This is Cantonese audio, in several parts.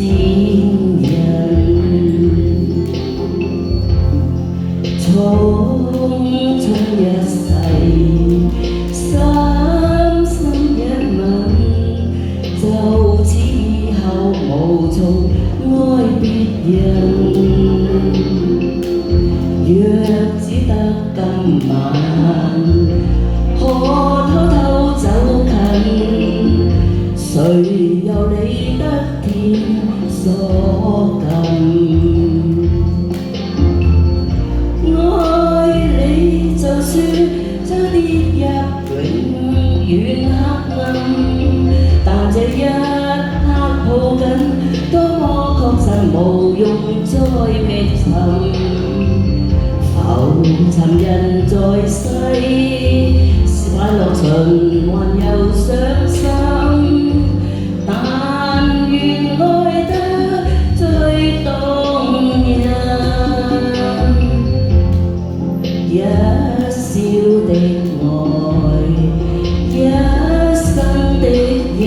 情人，匆匆一世，深深一吻，就此以後無從愛別人。若只得今晚，可偷偷走近，誰又理得天所禁？愛你就算將跌入永遠黑暗，但這一刻抱緊，多麼確實無用再覓尋。浮沉人在世，是快樂循環又傷心，但願愛得最動人。一笑的愛，一生的印，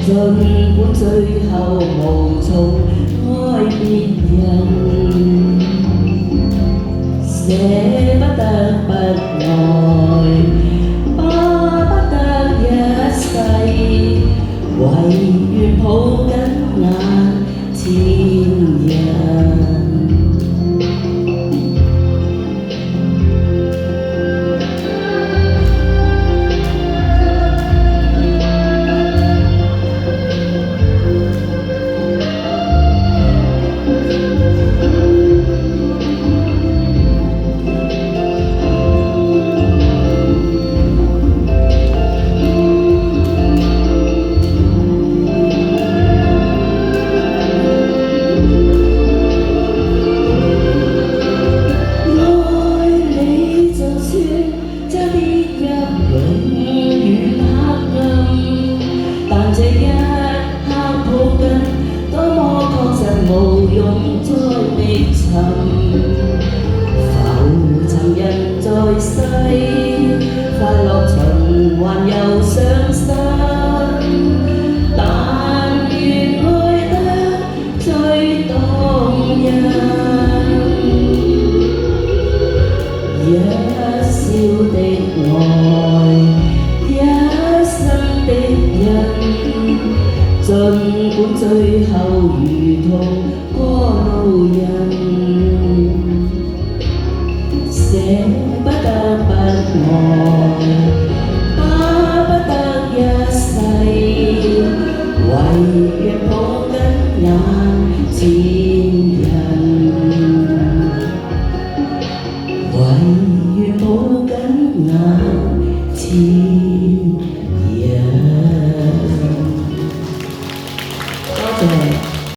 儘管最後無從愛別人。捨不得不愛，巴不得一世，唯願抱緊眼前人。無用再覓尋，浮沉人在世，快樂循環又傷心，但願愛得最動人。一笑的愛，一生的印，儘管最後如同過路人，捨不得不愛，巴不得一世，唯願抱緊眼前人，唯願抱緊眼前人。多謝。